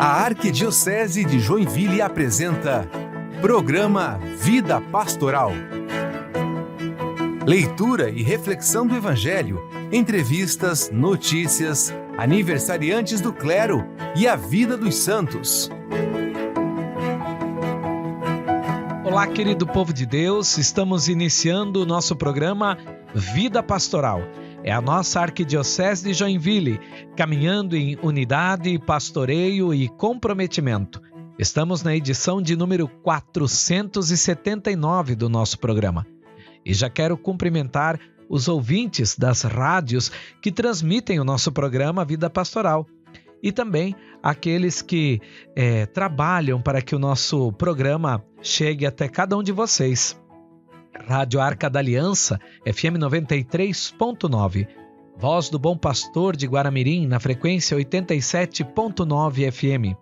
A Arquidiocese de Joinville apresenta Programa Vida Pastoral. Leitura e reflexão do Evangelho, entrevistas, notícias, aniversariantes do clero e a vida dos santos. Olá, querido povo de Deus, estamos iniciando o nosso programa Vida Pastoral. É a nossa Arquidiocese de Joinville, caminhando em unidade, pastoreio e comprometimento. Estamos na edição de número 479 do nosso programa. E já quero cumprimentar os ouvintes das rádios que transmitem o nosso programa Vida Pastoral. E também aqueles que trabalham para que o nosso programa chegue até cada um de vocês. Rádio Arca da Aliança, FM 93.9. Voz do Bom Pastor de Guaramirim, na frequência 87.9 FM.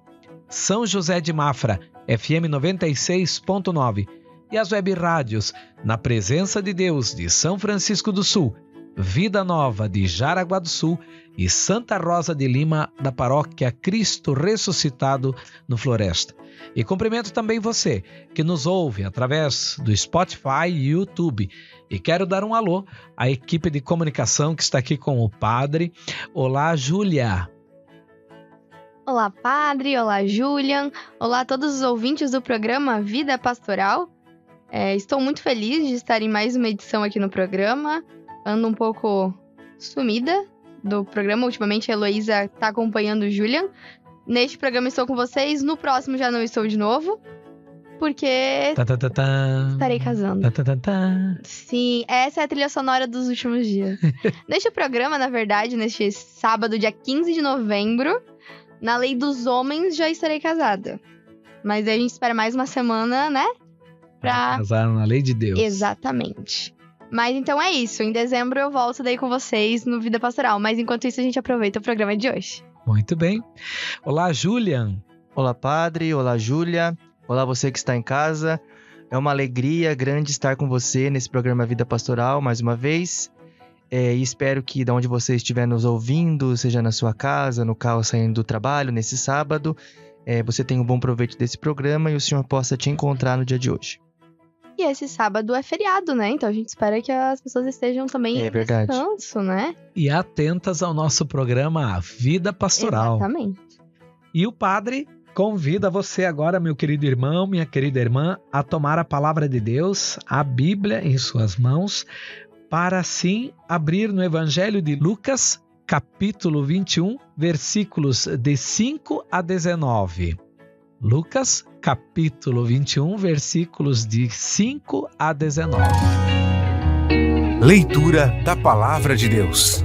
São José de Mafra, FM 96.9. E as web rádios, Na Presença de Deus, de São Francisco do Sul, Vida Nova, de Jaraguá do Sul e Santa Rosa de Lima, da paróquia Cristo Ressuscitado, no Floresta. E cumprimento também você, que nos ouve através do Spotify e YouTube. E quero dar um alô à equipe de comunicação que está aqui com o Padre. Olá, Júlia. Olá, Padre. Olá, Julian. Olá a todos os ouvintes do programa Vida Pastoral. Estou muito feliz de estar em mais uma edição aqui no programa. Ando um pouco sumida do programa. Ultimamente a Heloísa está acompanhando o Julian. Neste programa estou com vocês, no próximo já não estou de novo, porque estarei casando. Sim, essa é a trilha sonora dos últimos dias. Neste programa, na verdade, neste sábado, dia 15 de novembro, na Lei dos Homens, já estarei casada. Mas aí a gente espera mais uma semana, né? Pra casar na Lei de Deus. Exatamente. Mas então é isso, em dezembro eu volto daí com vocês no Vida Pastoral. Mas enquanto isso a gente aproveita o programa de hoje. Muito bem. Olá, Julian. Olá, Padre. Olá, Júlia. Olá, você que está em casa. É uma alegria grande estar com você nesse programa Vida Pastoral, mais uma vez. E espero que, de onde você estiver nos ouvindo, seja na sua casa, no carro saindo do trabalho, nesse sábado, você tenha um bom proveito desse programa e o Senhor possa te encontrar no dia de hoje. E esse sábado é feriado, né? Então a gente espera que as pessoas estejam também em descanso, né? E atentas ao nosso programa Vida Pastoral. Exatamente. E o Padre convida você agora, meu querido irmão, minha querida irmã, a tomar a palavra de Deus, a Bíblia em suas mãos, para assim abrir no Evangelho de Lucas, capítulo 21, versículos de 5 a 19. Lucas, capítulo 21, versículos de 5 a 19. Leitura da Palavra de Deus.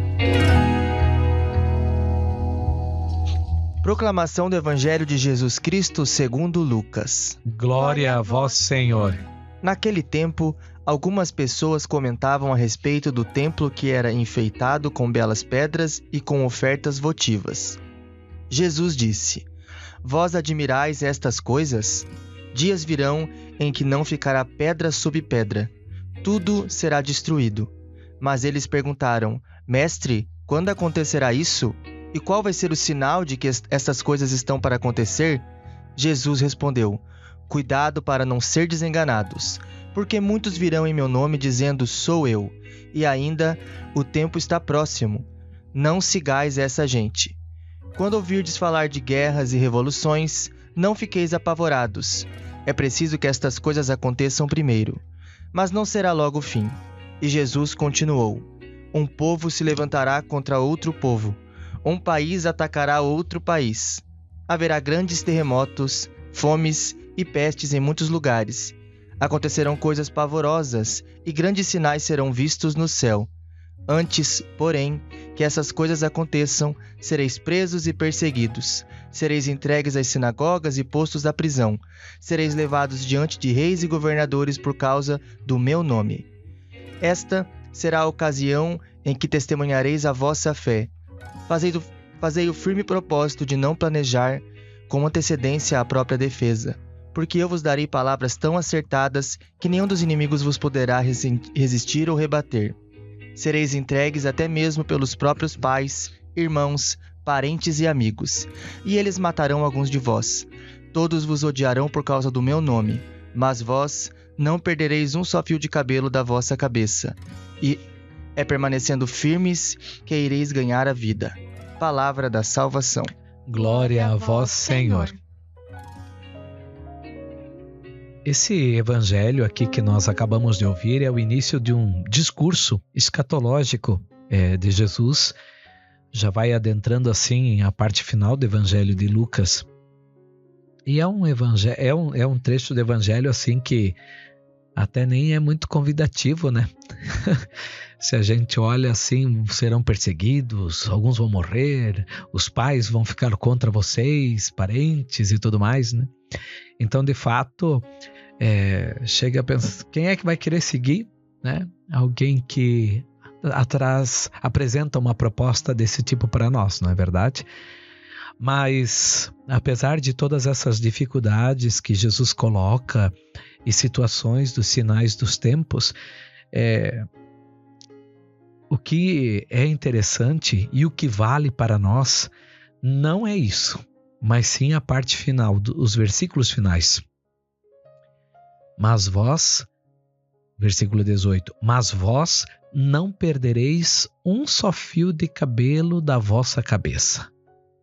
Proclamação do Evangelho de Jesus Cristo segundo Lucas. Glória a vós, Senhor. Naquele tempo, algumas pessoas comentavam a respeito do templo que era enfeitado com belas pedras e com ofertas votivas. Jesus disse: Vós admirais estas coisas? Dias virão em que não ficará pedra sobre pedra. Tudo será destruído. Mas eles perguntaram: Mestre, quando acontecerá isso? E qual vai ser o sinal de que estas coisas estão para acontecer? Jesus respondeu: Cuidado para não ser desenganados, porque muitos virão em meu nome dizendo: Sou eu. E ainda, o tempo está próximo. Não sigais essa gente. Quando ouvirdes falar de guerras e revoluções, não fiqueis apavorados. É preciso que estas coisas aconteçam primeiro. Mas não será logo o fim. E Jesus continuou: Um povo se levantará contra outro povo. Um país atacará outro país. Haverá grandes terremotos, fomes e pestes em muitos lugares. Acontecerão coisas pavorosas e grandes sinais serão vistos no céu. Antes, porém, que essas coisas aconteçam, sereis presos e perseguidos. Sereis entregues às sinagogas e postos à prisão. Sereis levados diante de reis e governadores por causa do meu nome. Esta será a ocasião em que testemunhareis a vossa fé. Fazei o firme propósito de não planejar com antecedência a própria defesa, porque eu vos darei palavras tão acertadas que nenhum dos inimigos vos poderá resistir ou rebater. Sereis entregues até mesmo pelos próprios pais, irmãos, parentes e amigos. E eles matarão alguns de vós. Todos vos odiarão por causa do meu nome, mas vós não perdereis um só fio de cabelo da vossa cabeça. E é permanecendo firmes que ireis ganhar a vida. Palavra da salvação. Glória a vós, Senhor. Esse evangelho aqui que nós acabamos de ouvir é o início de um discurso escatológico de Jesus. Já vai adentrando assim a parte final do evangelho de Lucas. E é um trecho do evangelho assim que até nem é muito convidativo, né? Se a gente olha assim, serão perseguidos, alguns vão morrer, os pais vão ficar contra vocês, parentes e tudo mais, né? Então, de fato, chega a pensar, quem é que vai querer seguir, né? Alguém que atrás apresenta uma proposta desse tipo para nós, não é verdade? Mas, apesar de todas essas dificuldades que Jesus coloca e situações dos sinais dos tempos, o que é interessante e o que vale para nós não é isso, mas sim a parte final, os versículos finais. Mas vós, versículo 18, mas vós não perdereis um só fio de cabelo da vossa cabeça.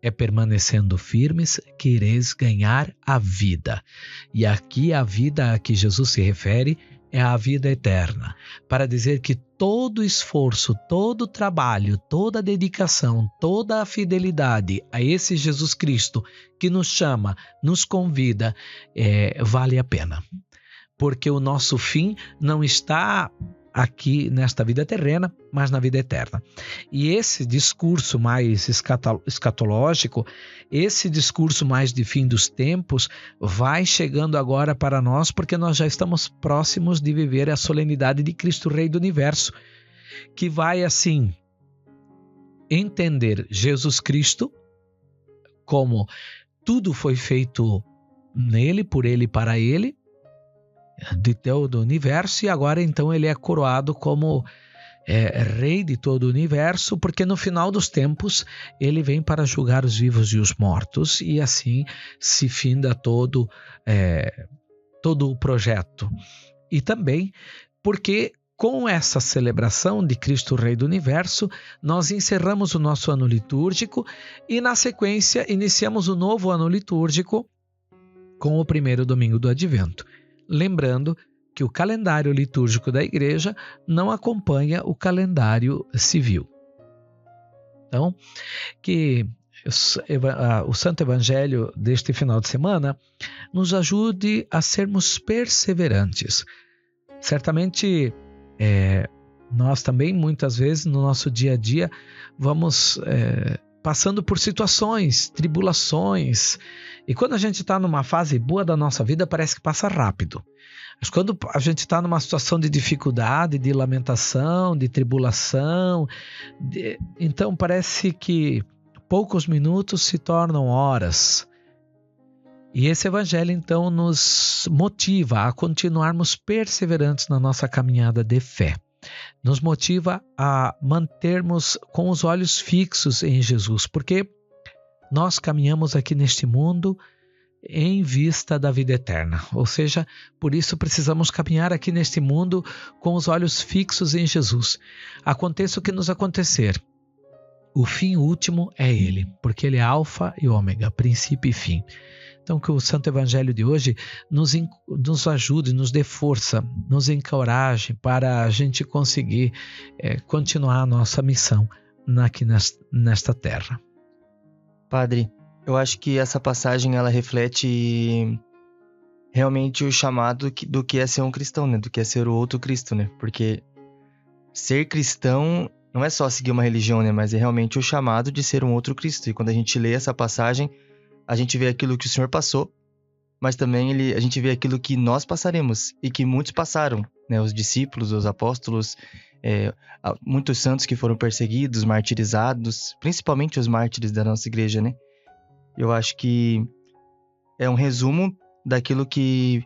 É permanecendo firmes que ireis ganhar a vida. E aqui a vida a que Jesus se refere é a vida eterna, para dizer que todo esforço, todo trabalho, toda dedicação, toda a fidelidade a esse Jesus Cristo que nos chama, nos convida, vale a pena. Porque o nosso fim não está aqui nesta vida terrena, mas na vida eterna. E esse discurso mais escatológico, esse discurso mais de fim dos tempos, vai chegando agora para nós, porque nós já estamos próximos de viver a solenidade de Cristo Rei do Universo, que vai assim entender Jesus Cristo como tudo foi feito nele, por ele e para ele, de todo o universo, e agora então ele é coroado como rei de todo o universo, porque no final dos tempos ele vem para julgar os vivos e os mortos, e assim se finda todo o projeto. E também porque com essa celebração de Cristo Rei do Universo, nós encerramos o nosso ano litúrgico e na sequência iniciamos o novo ano litúrgico com o primeiro domingo do Advento. Lembrando que o calendário litúrgico da igreja não acompanha o calendário civil. Então, que o Santo Evangelho deste final de semana nos ajude a sermos perseverantes. Certamente, nós também, muitas vezes, no nosso dia a dia, vamos passando por situações, tribulações. E quando a gente está numa fase boa da nossa vida, parece que passa rápido. Mas quando a gente está numa situação de dificuldade, de lamentação, de tribulação, então parece que poucos minutos se tornam horas. E esse evangelho, então, nos motiva a continuarmos perseverantes na nossa caminhada de fé. Nos motiva a mantermos com os olhos fixos em Jesus, porque nós caminhamos aqui neste mundo em vista da vida eterna. Ou seja, por isso precisamos caminhar aqui neste mundo com os olhos fixos em Jesus. Aconteça o que nos acontecer, o fim último é Ele, porque Ele é alfa e ômega, princípio e fim. Então, que o Santo Evangelho de hoje nos ajude, nos dê força, nos encoraje para a gente conseguir continuar a nossa missão aqui nesta terra. Padre, eu acho que essa passagem ela reflete realmente o chamado do que é ser um cristão, né? Do que é ser o outro Cristo, né? Porque ser cristão não é só seguir uma religião, né? Mas é realmente o chamado de ser um outro Cristo. E quando a gente lê essa passagem, a gente vê aquilo que o Senhor passou, mas também a gente vê aquilo que nós passaremos e que muitos passaram, né? Os discípulos, os apóstolos, muitos santos que foram perseguidos, martirizados, principalmente os mártires da nossa igreja, né? Eu acho que é um resumo daquilo que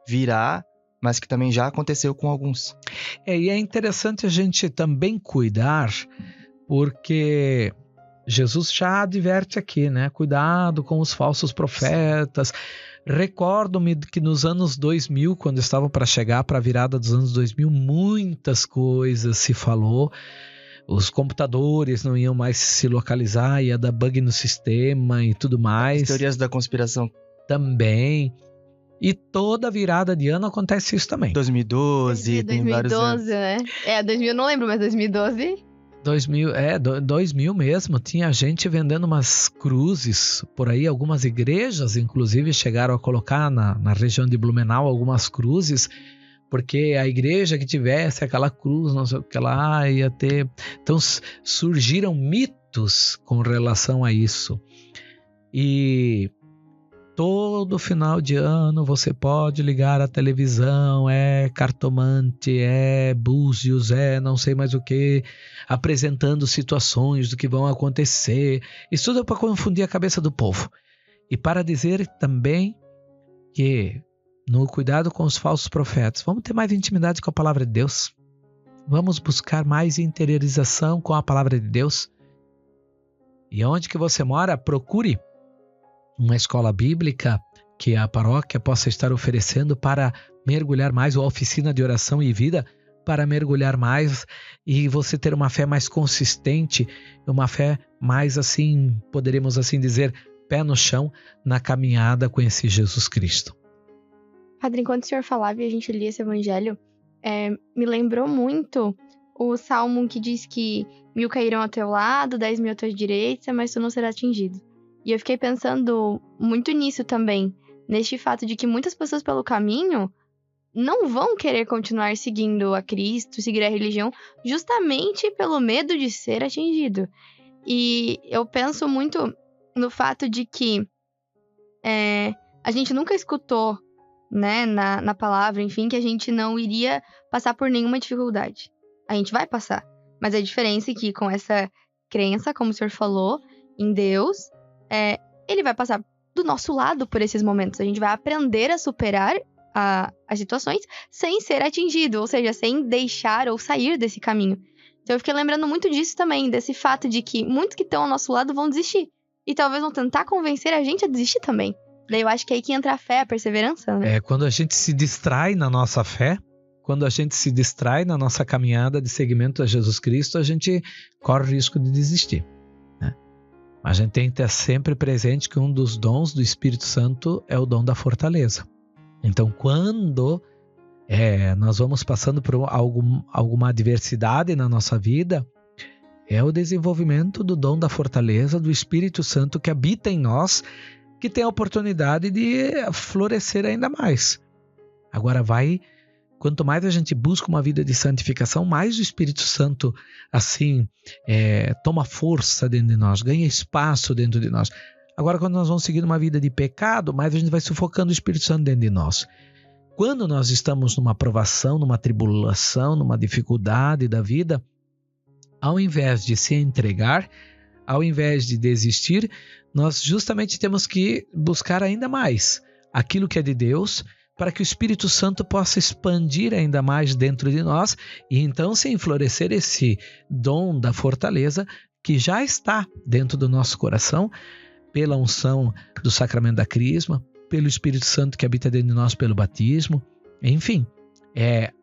virá, mas que também já aconteceu com alguns. E é interessante a gente também cuidar, porque Jesus já adverte aqui, né? Cuidado com os falsos profetas. Recordo-me que nos anos 2000, quando estava para chegar para a virada dos anos 2000, muitas coisas se falou. Os computadores não iam mais se localizar, ia dar bug no sistema e tudo mais. As teorias da conspiração. Também. E toda virada de ano acontece isso também. 2012, tem vários anos. 2012, né? 2000 eu não lembro, mas 2012... 2000 mesmo, tinha gente vendendo umas cruzes por aí, algumas igrejas inclusive chegaram a colocar na região de Blumenau algumas cruzes, porque a igreja que tivesse aquela cruz, não sei o que lá, ia ter... Então surgiram mitos com relação a isso. E todo final de ano você pode ligar a televisão, é cartomante, é búzios, é não sei mais o que, apresentando situações do que vão acontecer. Isso tudo é para confundir a cabeça do povo. E para dizer também que no cuidado com os falsos profetas, vamos ter mais intimidade com a palavra de Deus. Vamos buscar mais interiorização com a palavra de Deus. E onde que você mora, procure uma escola bíblica que a paróquia possa estar oferecendo para mergulhar mais, ou a oficina de oração e vida para mergulhar mais e você ter uma fé mais consistente, uma fé mais assim, poderíamos assim dizer, pé no chão na caminhada com esse Jesus Cristo. Padre, enquanto o senhor falava e a gente lia esse evangelho, me lembrou muito o salmo que diz que 1000 cairão ao teu lado, 10.000 à tua direita, mas tu não serás atingido. E eu fiquei pensando muito nisso também, neste fato de que muitas pessoas pelo caminho não vão querer continuar seguindo a Cristo, seguir a religião, justamente pelo medo de ser atingido. E eu penso muito no fato de que a gente nunca escutou, né, na palavra, enfim, que a gente não iria passar por nenhuma dificuldade. A gente vai passar, mas a diferença é que com essa crença, como o senhor falou, em Deus, ele vai passar do nosso lado por esses momentos. A gente vai aprender a superar as situações sem ser atingido, ou seja, sem deixar ou sair desse caminho. Então eu fiquei lembrando muito disso também, desse fato de que muitos que estão ao nosso lado vão desistir. E talvez vão tentar convencer a gente a desistir também. Daí eu acho que é aí que entra a fé, a perseverança, né? Quando a gente se distrai na nossa fé, quando a gente se distrai na nossa caminhada de seguimento a Jesus Cristo, a gente corre o risco de desistir. A gente tem que ter sempre presente que um dos dons do Espírito Santo é o dom da fortaleza. Então, quando nós vamos passando por alguma adversidade na nossa vida, é o desenvolvimento do dom da fortaleza do Espírito Santo que habita em nós, que tem a oportunidade de florescer ainda mais. Agora quanto mais a gente busca uma vida de santificação, mais o Espírito Santo assim toma força dentro de nós, ganha espaço dentro de nós. Agora, quando nós vamos seguir uma vida de pecado, mais a gente vai sufocando o Espírito Santo dentro de nós. Quando nós estamos numa provação, numa tribulação, numa dificuldade da vida, ao invés de se entregar, ao invés de desistir, nós justamente temos que buscar ainda mais aquilo que é de Deus, para que o Espírito Santo possa expandir ainda mais dentro de nós e então sim florescer esse dom da fortaleza que já está dentro do nosso coração pela unção do sacramento da crisma, pelo Espírito Santo que habita dentro de nós pelo batismo. Enfim,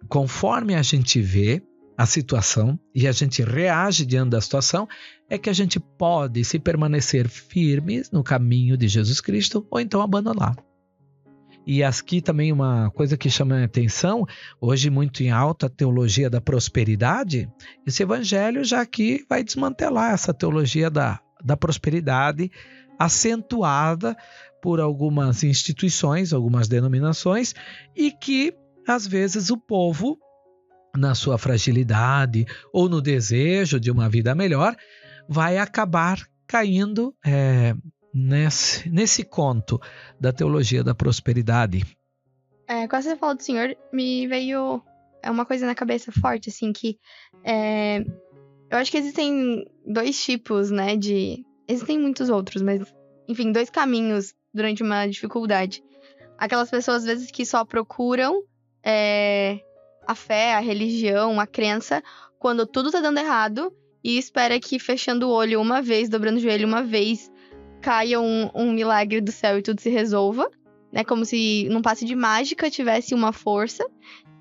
conforme a gente vê a situação e a gente reage diante da situação, é que a gente pode se permanecer firmes no caminho de Jesus Cristo ou então abandonar. E aqui também uma coisa que chama a atenção, hoje muito em alta, a teologia da prosperidade. Esse evangelho já aqui vai desmantelar essa teologia da prosperidade, acentuada por algumas instituições, algumas denominações, e que às vezes o povo, na sua fragilidade ou no desejo de uma vida melhor, vai acabar caindo nesse conto da teologia da prosperidade. Quando você falou do Senhor, me veio uma coisa na cabeça forte, assim, que eu acho que existem dois tipos, né, existem muitos outros, mas, enfim, dois caminhos durante uma dificuldade. Aquelas pessoas, às vezes, que só procuram a fé, a religião, a crença, quando tudo tá dando errado, e espera que fechando o olho uma vez, dobrando o joelho uma vez, caia um milagre do céu e tudo se resolva, né? Como se num passe de mágica tivesse uma força.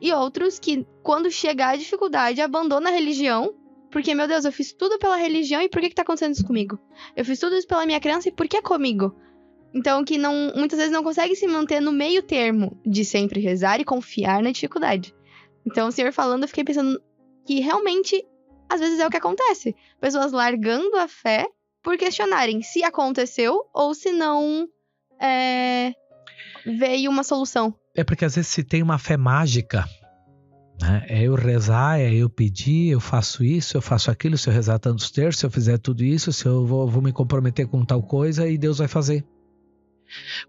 E outros que, quando chegar a dificuldade, abandonam a religião, porque, meu Deus, eu fiz tudo pela religião e por que tá acontecendo isso comigo? Eu fiz tudo isso pela minha criança e por que comigo? Então, que não, muitas vezes não consegue se manter no meio termo de sempre rezar e confiar na dificuldade. Então, o senhor falando, eu fiquei pensando que realmente, às vezes é o que acontece. Pessoas largando a fé por questionarem se aconteceu ou se não veio uma solução. É porque às vezes se tem uma fé mágica, né? É eu rezar, é eu pedir, eu faço isso, eu faço aquilo, se eu rezar tantos terços, se eu fizer tudo isso, se eu vou me comprometer com tal coisa e Deus vai fazer.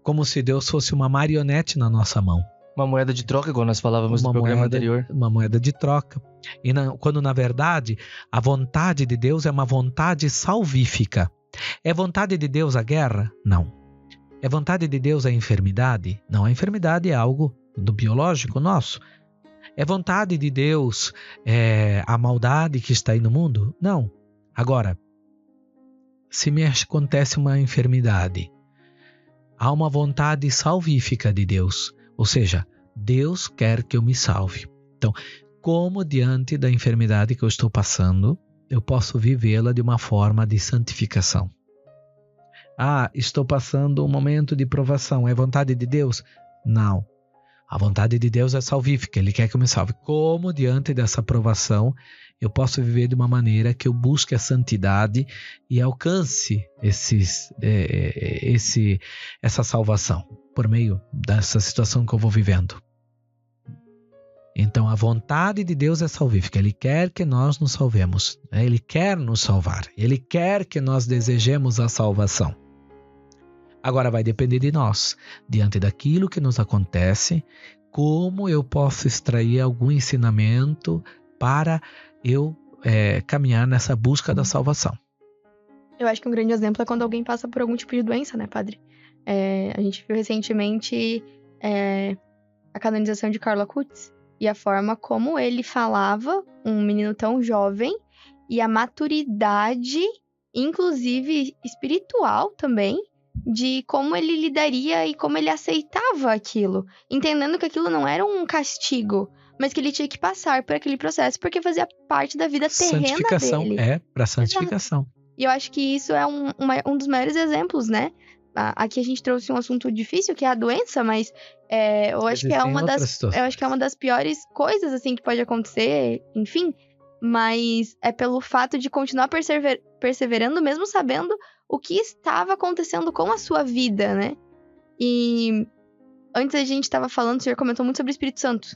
Como se Deus fosse uma marionete na nossa mão. Uma moeda de troca, igual nós falávamos no programa anterior. Uma moeda de troca. E quando na verdade a vontade de Deus é uma vontade salvífica. É vontade de Deus a guerra? Não. É vontade de Deus a enfermidade? Não, a enfermidade é algo do biológico nosso. É vontade de Deus a maldade que está aí no mundo? Não. Agora, se me acontece uma enfermidade, há uma vontade salvífica de Deus. Ou seja, Deus quer que eu me salve. Então, como diante da enfermidade que eu estou passando, eu posso vivê-la de uma forma de santificação? Estou passando um momento de provação. É vontade de Deus? Não. A vontade de Deus é salvífica. Ele quer que eu me salve. Como diante dessa provação eu posso viver de uma maneira que eu busque a santidade e alcance essa salvação por meio dessa situação que eu vou vivendo? Então, a vontade de Deus é salvífica. Ele quer que nós nos salvemos. Ele quer nos salvar. Ele quer que nós desejemos a salvação. Agora vai depender de nós, diante daquilo que nos acontece, como eu posso extrair algum ensinamento para eu caminhar nessa busca da salvação. Eu acho que um grande exemplo é quando alguém passa por algum tipo de doença, né, padre? A gente viu recentemente a canonização de Carlo Acutis e a forma como ele falava, um menino tão jovem, e a maturidade, inclusive espiritual também, de como ele lidaria e como ele aceitava aquilo, entendendo que aquilo não era um castigo, mas que ele tinha que passar por aquele processo, porque fazia parte da vida terrena santificação, dele. Para santificação. E eu acho que isso é um dos maiores exemplos, né? Aqui a gente trouxe um assunto difícil, que é a doença, mas eu acho que é uma das piores coisas, assim, que pode acontecer, enfim, mas é pelo fato de continuar perseverando, mesmo sabendo o que estava acontecendo com a sua vida, né? E antes a gente estava falando, o senhor comentou muito sobre o Espírito Santo.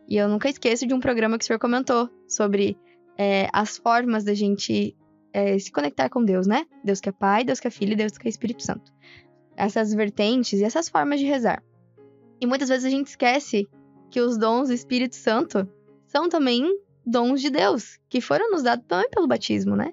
E eu nunca esqueço de um programa que o senhor comentou sobre as formas da gente se conectar com Deus, né? Deus que é Pai, Deus que é Filho e Deus que é Espírito Santo. Essas vertentes e essas formas de rezar. E muitas vezes a gente esquece que os dons do Espírito Santo são também dons de Deus, que foram nos dados também pelo batismo, né?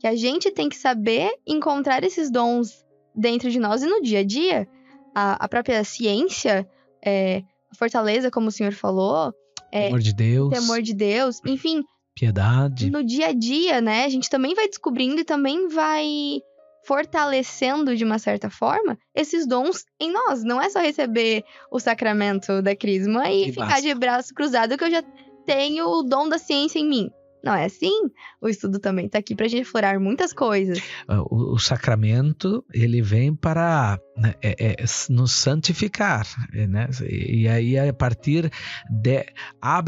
Que a gente tem que saber encontrar esses dons dentro de nós e no dia a dia. A própria ciência, a fortaleza, como o senhor falou. Temor de Deus, enfim. Piedade. No dia a dia, né? A gente também vai descobrindo e também vai fortalecendo, de uma certa forma, esses dons em nós. Não é só receber o sacramento da crisma e ficar basta. De braço cruzado que eu já tenho o dom da ciência em mim. Não é assim? O estudo também está aqui para a gente explorar muitas coisas. O sacramento, ele vem para nos santificar, né? E aí, a partir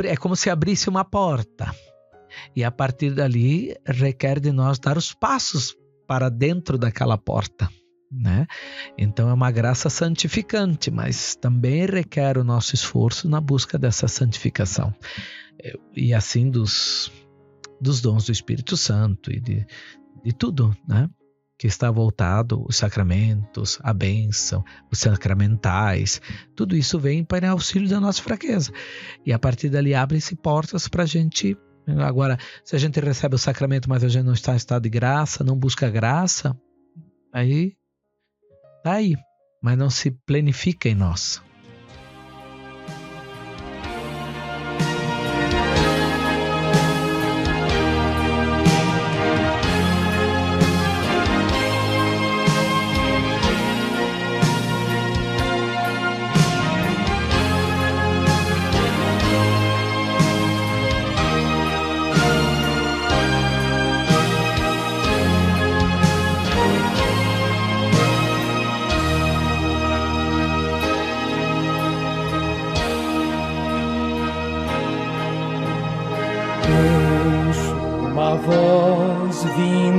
é como se abrisse uma porta. E a partir dali, requer de nós dar os passos para dentro daquela porta, né? Então, é uma graça santificante, mas também requer o nosso esforço na busca dessa santificação. E assim dos dons do Espírito Santo e de tudo, né? Que está voltado, os sacramentos, a bênção, os sacramentais, tudo isso vem para auxílio da nossa fraqueza. E a partir dali abrem-se portas para a gente. Agora, se a gente recebe o sacramento, mas a gente não está em estado de graça, não busca graça, aí tá aí, mas não se plenifica em nós.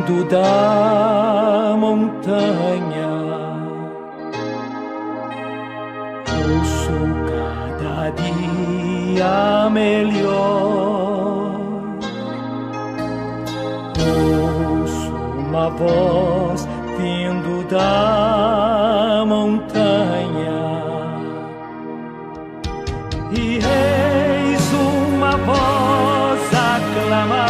vindo da montanha. Ouço cada dia melhor. Ouço uma voz vindo da montanha. E eis uma voz a clamar: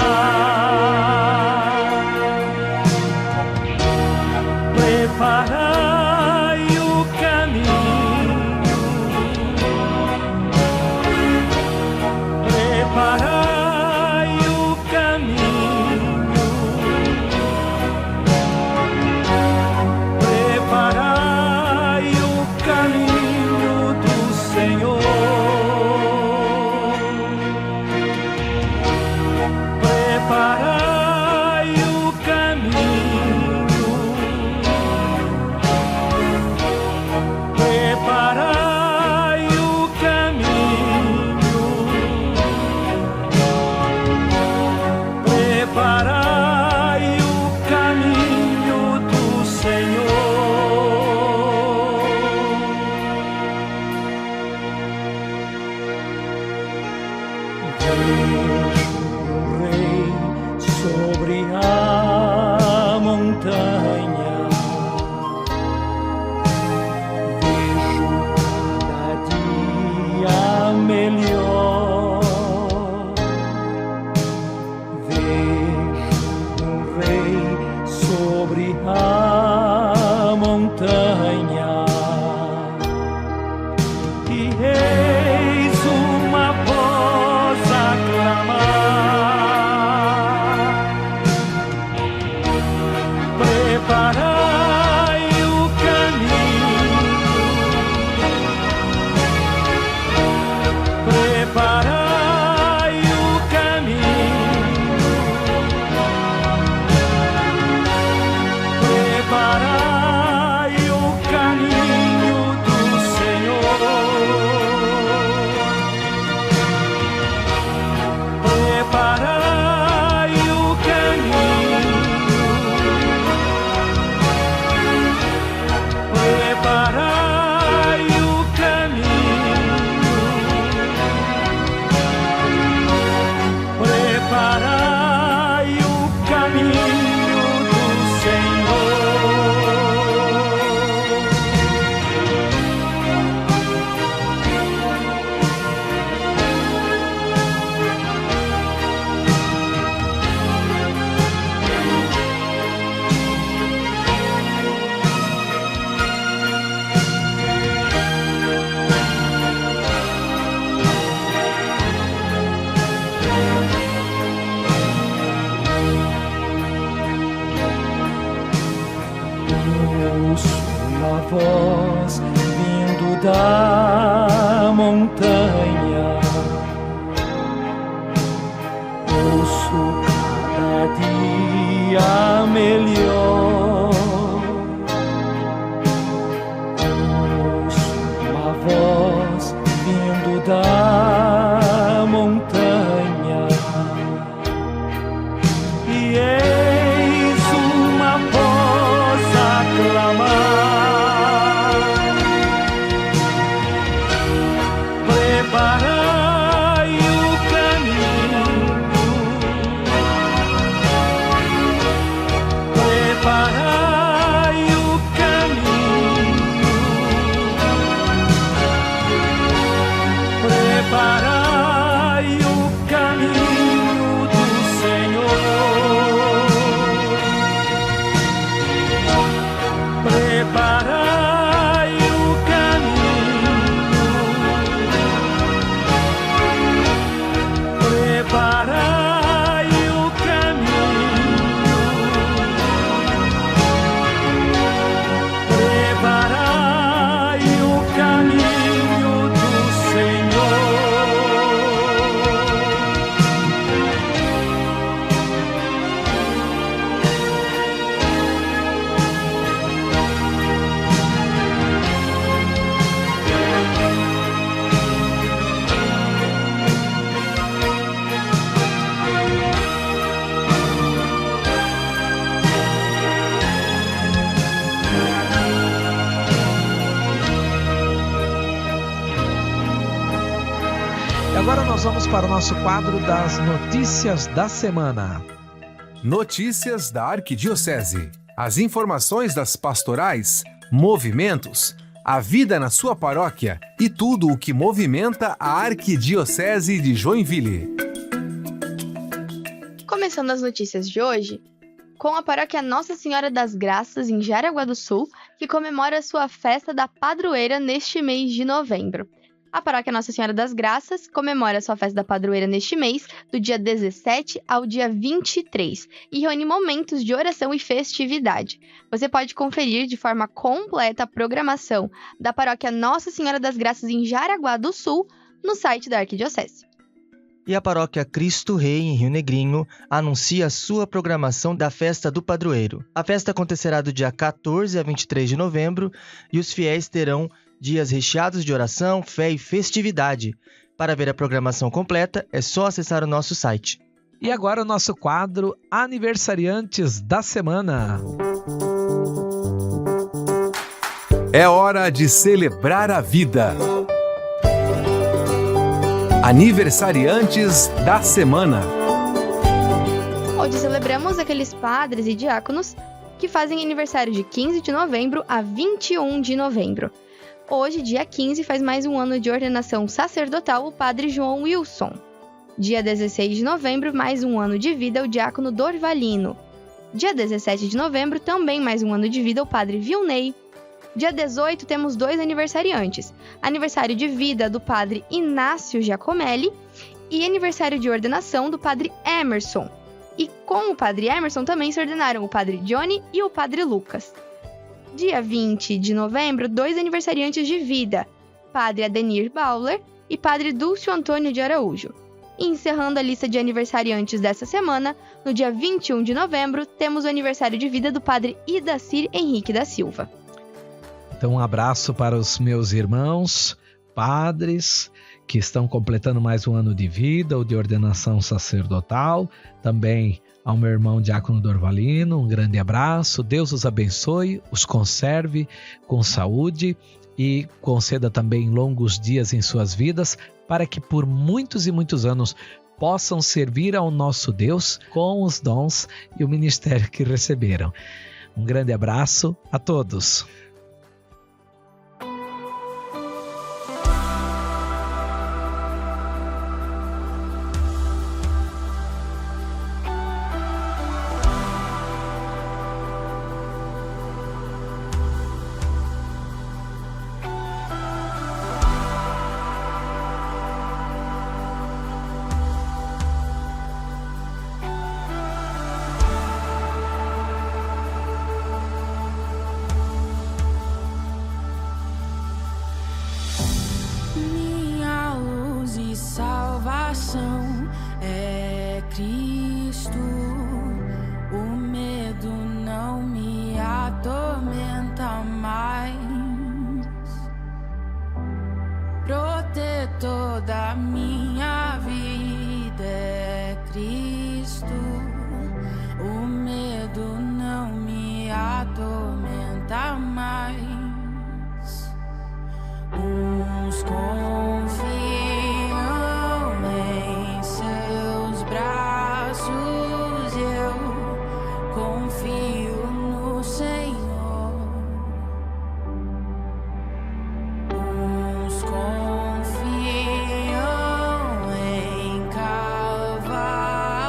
preparai o caminho, preparai o caminho, preparai o caminho do Senhor. Preparai o caminho, preparai o caminho, preparai o caminho do Senhor. Sobre a montanha, vejo cada dia melhor. Vejo rei sobre a montanha, e eis uma voz a clamar: preparai o caminho, preparai o caminho, preparai o caminho do Senhor. Preparai o caminho, preparai o caminho, preparai o caminho do Senhor. Ouço uma voz vindo da montanha. Ouço cada dia melhor. Ouço uma voz vindo da montanha. E eis uma voz a clamar: preparai agora nós vamos para o nosso quadro das notícias da semana. Notícias da Arquidiocese. As informações das pastorais, movimentos, a vida na sua paróquia e tudo o que movimenta a Arquidiocese de Joinville. Começando as notícias de hoje, com a paróquia Nossa Senhora das Graças, em Jaraguá do Sul, que comemora sua festa da padroeira neste mês de novembro. A paróquia Nossa Senhora das Graças comemora sua festa da padroeira neste mês, do dia 17 ao dia 23, e reúne momentos de oração e festividade. Você pode conferir de forma completa a programação da paróquia Nossa Senhora das Graças em Jaraguá do Sul no site da Arquidiocese. E a paróquia Cristo Rei, em Rio Negrinho, anuncia sua programação da Festa do Padroeiro. A festa acontecerá do dia 14 a 23 de novembro e os fiéis terão dias recheados de oração, fé e festividade. Para ver a programação completa, é só acessar o nosso site. E agora o nosso quadro Aniversariantes da Semana. É hora de celebrar a vida. Aniversariantes da semana. Hoje celebramos aqueles padres e diáconos que fazem aniversário de 15 de novembro a 21 de novembro. Hoje, dia 15, faz mais um ano de ordenação sacerdotal o padre João Wilson. Dia 16 de novembro, mais um ano de vida o diácono Dorvalino. Dia 17 de novembro, também mais um ano de vida o padre Vilney. Dia 18, temos 2 aniversariantes. Aniversário de vida do padre Inácio Giacomelli e aniversário de ordenação do padre Emerson. E com o padre Emerson também se ordenaram o padre Johnny e o padre Lucas. Dia 20 de novembro, 2 aniversariantes de vida, padre Adenir Bauler e padre Dúcio Antônio de Araújo. E encerrando a lista de aniversariantes dessa semana, no dia 21 de novembro, temos o aniversário de vida do padre Idacir Henrique da Silva. Então, um abraço para os meus irmãos, padres, que estão completando mais um ano de vida ou de ordenação sacerdotal. Também ao meu irmão Diácono Dorvalino, um grande abraço. Deus os abençoe, os conserve com saúde e conceda também longos dias em suas vidas, para que por muitos e muitos anos possam servir ao nosso Deus com os dons e o ministério que receberam. Um grande abraço a todos. É Cristo, o medo não me atormenta mais. Protetor da minha vida é Cristo, o medo não me atormenta mais. Uns confiam em seus braços, eu confio no Senhor. Uns confiam em cavalos,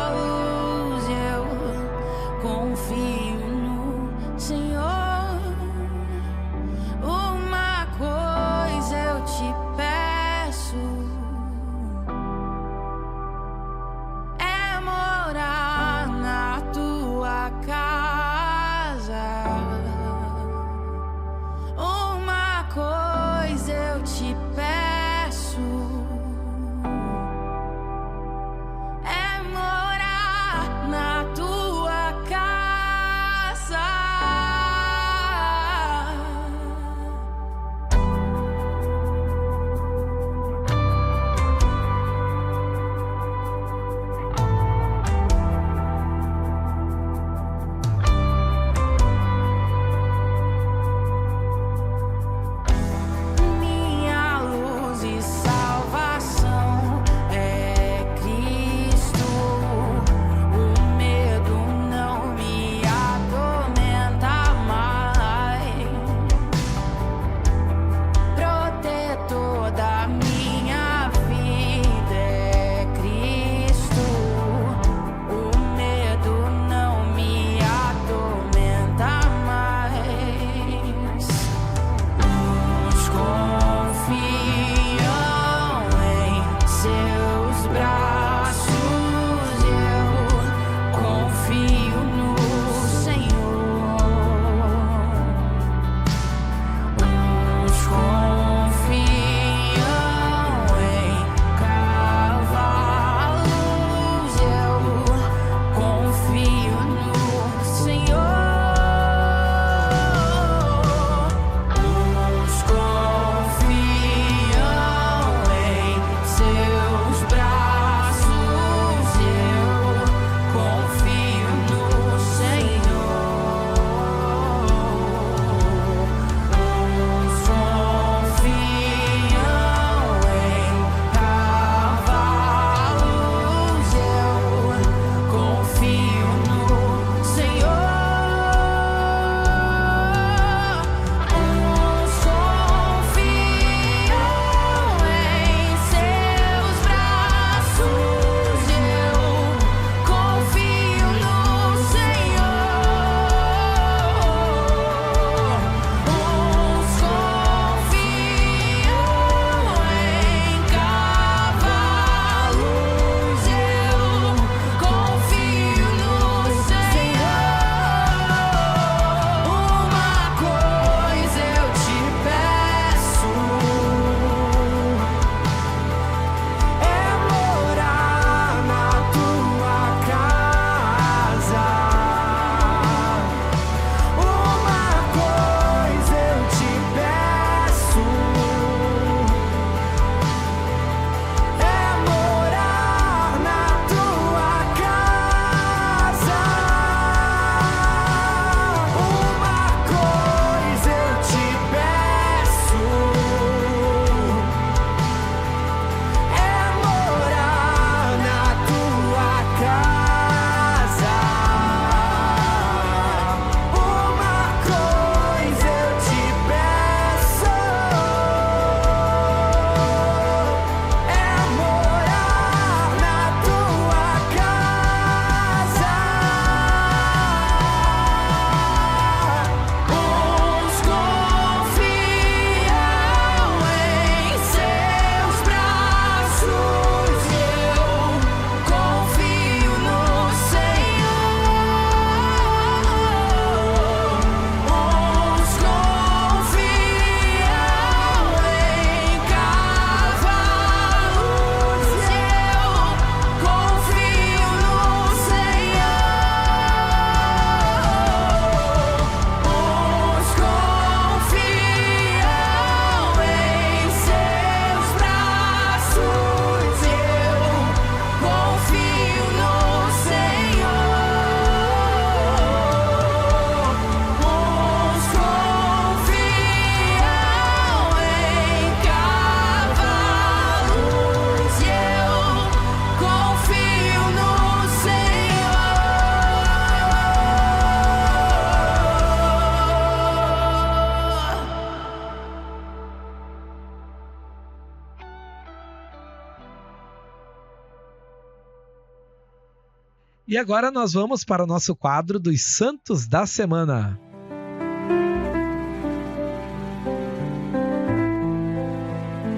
E agora nós vamos para o nosso quadro dos Santos da Semana.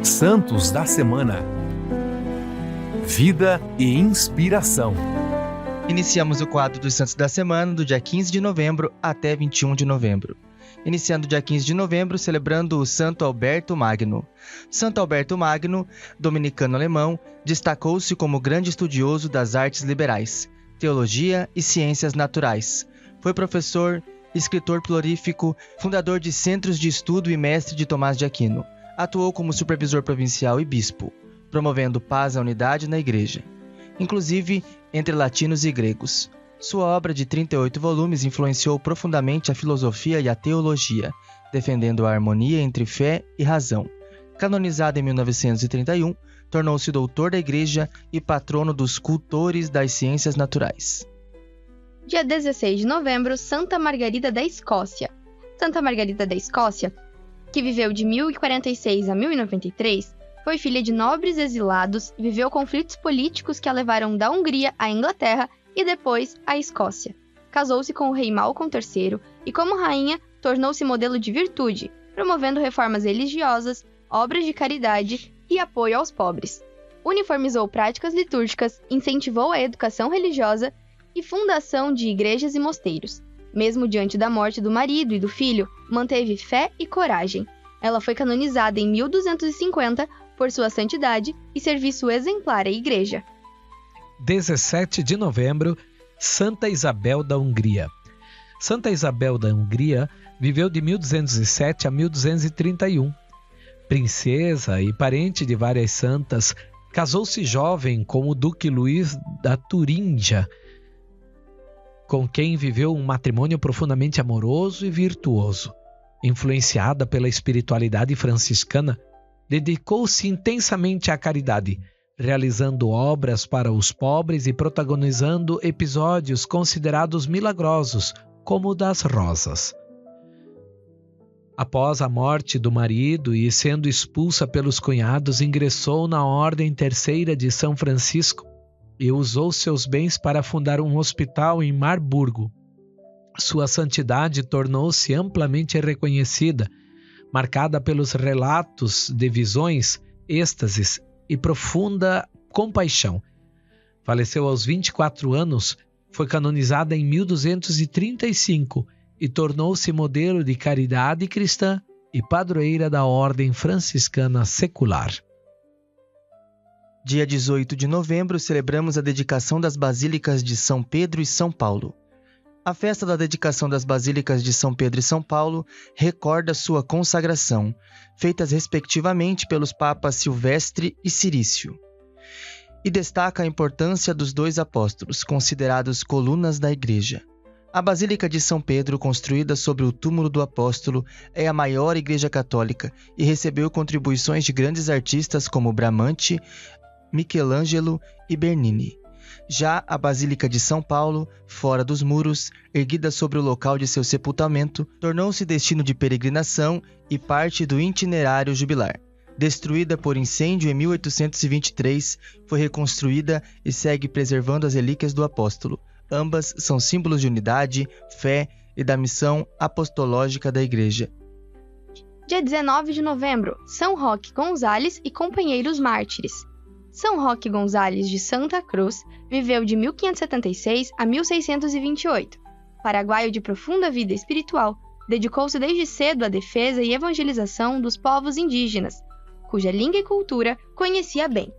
Santos da Semana. Vida e inspiração. Iniciamos o quadro dos Santos da Semana do dia 15 de novembro até 21 de novembro. Iniciando dia 15 de novembro, celebrando o Santo Alberto Magno. Santo Alberto Magno, dominicano-alemão, destacou-se como grande estudioso das artes liberais, teologia e ciências naturais. Foi professor, escritor prolífico, fundador de centros de estudo e mestre de Tomás de Aquino. Atuou como supervisor provincial e bispo, promovendo paz e unidade na igreja, inclusive entre latinos e gregos. Sua obra de 38 volumes influenciou profundamente a filosofia e a teologia, defendendo a harmonia entre fé e razão. Canonizado em 1931, tornou-se doutor da igreja e patrono dos cultores das ciências naturais. Dia 16 de novembro, Santa Margarida da Escócia. Santa Margarida da Escócia, que viveu de 1046 a 1093, foi filha de nobres exilados e viveu conflitos políticos que a levaram da Hungria à Inglaterra e depois à Escócia. Casou-se com o rei Malcolm III e, como rainha, tornou-se modelo de virtude, promovendo reformas religiosas, obras de caridade e apoio aos pobres. Uniformizou práticas litúrgicas, incentivou a educação religiosa e fundação de igrejas e mosteiros. Mesmo diante da morte do marido e do filho, manteve fé e coragem. Ela foi canonizada em 1250 por sua santidade e serviço exemplar à igreja. 17 de novembro, Santa Isabel da Hungria. Santa Isabel da Hungria viveu de 1207 a 1231. Princesa e parente de várias santas, casou-se jovem com o Duque Luís da Turíngia, com quem viveu um matrimônio profundamente amoroso e virtuoso. Influenciada pela espiritualidade franciscana, dedicou-se intensamente à caridade, realizando obras para os pobres e protagonizando episódios considerados milagrosos, como o das rosas. Após a morte do marido e sendo expulsa pelos cunhados, ingressou na Ordem Terceira de São Francisco e usou seus bens para fundar um hospital em Marburgo. Sua santidade tornou-se amplamente reconhecida, marcada pelos relatos de visões, êxtases e profunda compaixão. Faleceu aos 24 anos, foi canonizada em 1235 e tornou-se modelo de caridade cristã e padroeira da Ordem Franciscana Secular. Dia 18 de novembro, celebramos a dedicação das Basílicas de São Pedro e São Paulo. A festa da dedicação das Basílicas de São Pedro e São Paulo recorda sua consagração, feitas respectivamente pelos papas Silvestre e Cirício, e destaca a importância dos dois apóstolos, considerados colunas da Igreja. A Basílica de São Pedro, construída sobre o túmulo do apóstolo, é a maior igreja católica e recebeu contribuições de grandes artistas como Bramante, Michelangelo e Bernini. Já a Basílica de São Paulo, fora dos muros, erguida sobre o local de seu sepultamento, tornou-se destino de peregrinação e parte do itinerário jubilar. Destruída por incêndio em 1823, foi reconstruída e segue preservando as relíquias do apóstolo. Ambas são símbolos de unidade, fé e da missão apostológica da Igreja. Dia 19 de novembro, São Roque Gonzales e companheiros mártires. São Roque Gonzales de Santa Cruz viveu de 1576 a 1628. Paraguaio de profunda vida espiritual, dedicou-se desde cedo à defesa e evangelização dos povos indígenas, cuja língua e cultura conhecia bem.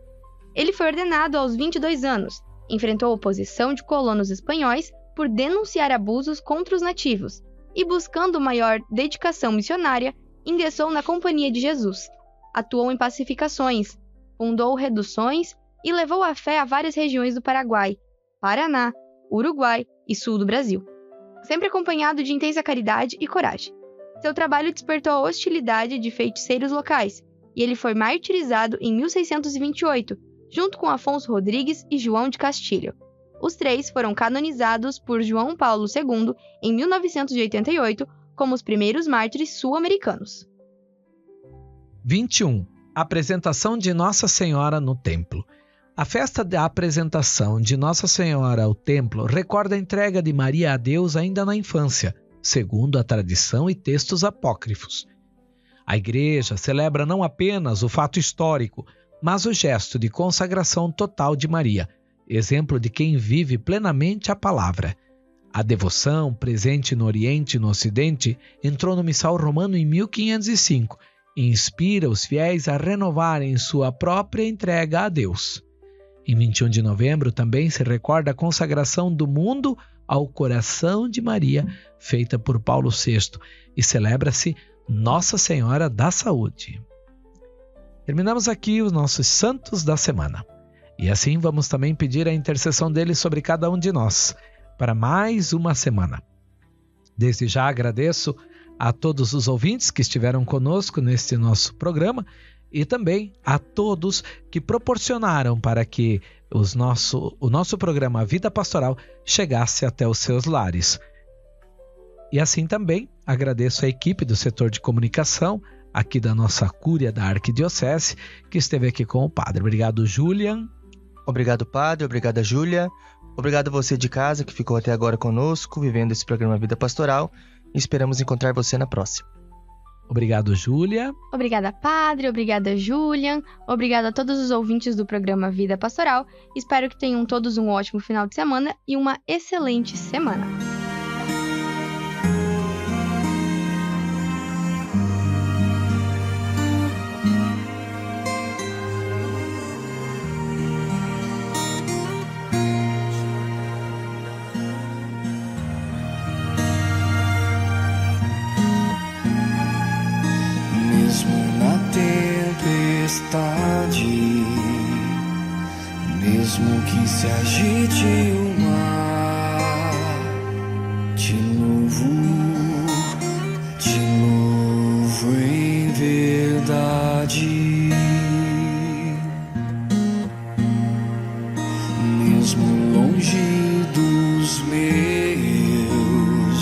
Ele foi ordenado aos 22 anos, enfrentou oposição de colonos espanhóis por denunciar abusos contra os nativos e, buscando maior dedicação missionária, ingressou na Companhia de Jesus. Atuou em pacificações, fundou reduções e levou a fé a várias regiões do Paraguai, Paraná, Uruguai e sul do Brasil, sempre acompanhado de intensa caridade e coragem. Seu trabalho despertou a hostilidade de feiticeiros locais e ele foi martirizado em 1628, junto com Afonso Rodrigues e João de Castilho. Os três foram canonizados por João Paulo II em 1988 como os primeiros mártires sul-americanos. 21. Apresentação de Nossa Senhora no Templo. A festa da apresentação de Nossa Senhora ao templo recorda a entrega de Maria a Deus ainda na infância, segundo a tradição e textos apócrifos. A Igreja celebra não apenas o fato histórico, mas o gesto de consagração total de Maria, exemplo de quem vive plenamente a palavra. A devoção, presente no Oriente e no Ocidente, entrou no Missal Romano em 1505 e inspira os fiéis a renovarem sua própria entrega a Deus. Em 21 de novembro também se recorda a consagração do mundo ao coração de Maria, feita por Paulo VI, e celebra-se Nossa Senhora da Saúde. Terminamos aqui os nossos santos da semana. E assim vamos também pedir a intercessão deles sobre cada um de nós, para mais uma semana. Desde já agradeço a todos os ouvintes que estiveram conosco neste nosso programa e também a todos que proporcionaram para que o nosso programa Vida Pastoral chegasse até os seus lares. E assim também agradeço a equipe do setor de comunicação aqui da nossa Cúria da Arquidiocese, que esteve aqui com o Padre. Obrigado, Julian. Obrigado, Padre. Obrigada, Júlia. Obrigado a você de casa que ficou até agora conosco, vivendo esse programa Vida Pastoral. Esperamos encontrar você na próxima. Obrigado, Júlia. Obrigada, Padre. Obrigada, Julian. Obrigada a todos os ouvintes do programa Vida Pastoral. Espero que tenham todos um ótimo final de semana e uma excelente semana. Mesmo que se agite o mar, te louvo em verdade. Mesmo longe dos meus,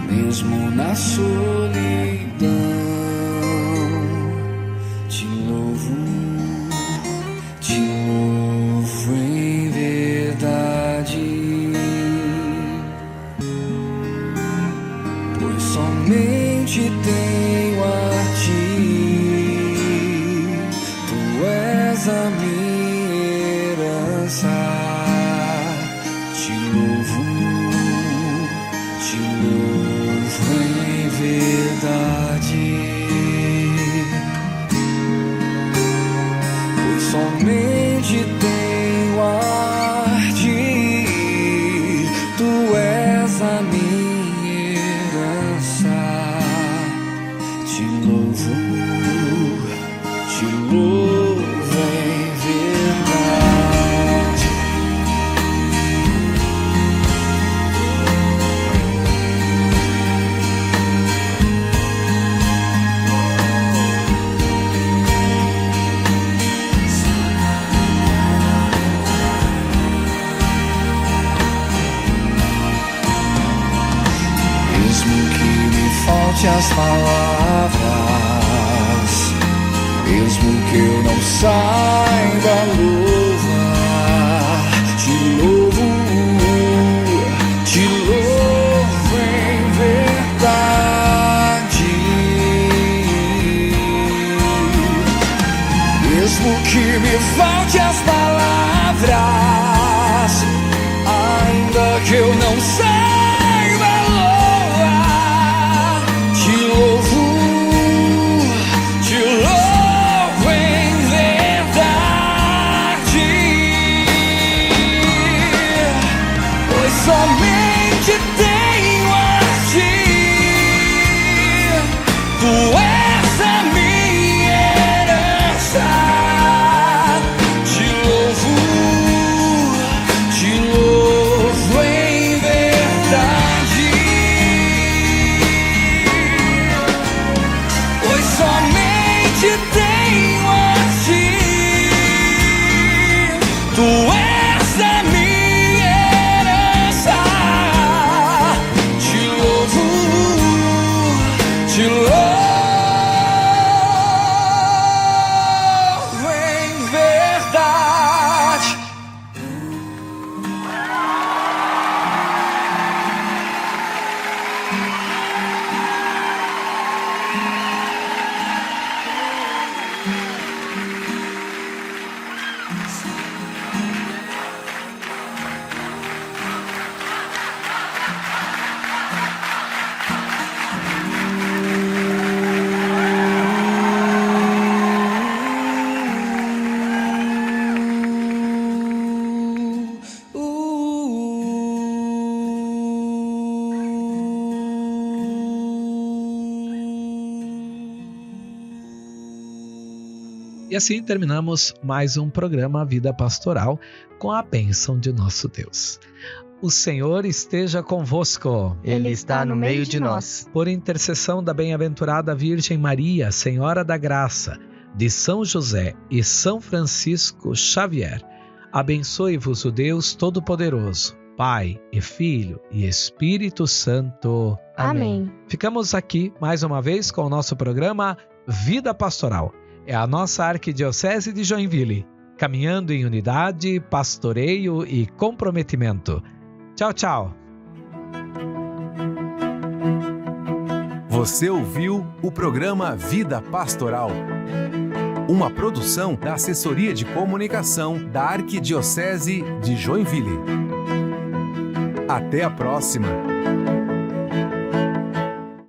mesmo na solidão, te louvo em verdade, pois somente tenho a ti, tu és a minha herança. Te louvo em verdade, pois somente tenho a ti, tu és a minha herança. Te louvo em verdade. Falte as palavras, mesmo que eu não saiba louvar, te louvo em verdade. Mesmo que me falte as palavras, ainda que eu não saiba louvar, te louvo em verdade, pois somente tenho a ti, tu és a minha herança. Te louvo em verdade, pois somente tenho a ti, tu és a minha herança. Te louvo em verdade. E assim terminamos mais um programa Vida Pastoral com a bênção de nosso Deus. O Senhor esteja convosco. Ele está no meio de nós. Por intercessão da bem-aventurada Virgem Maria, Senhora da Graça, de São José e São Francisco Xavier, abençoe-vos o Deus Todo-Poderoso, Pai e Filho e Espírito Santo. Amém. Ficamos aqui mais uma vez com o nosso programa Vida Pastoral. É a nossa Arquidiocese de Joinville, caminhando em unidade, pastoreio e comprometimento. Tchau, tchau. Você ouviu o programa Vida Pastoral, uma produção da Assessoria de Comunicação da Arquidiocese de Joinville. Até a próxima!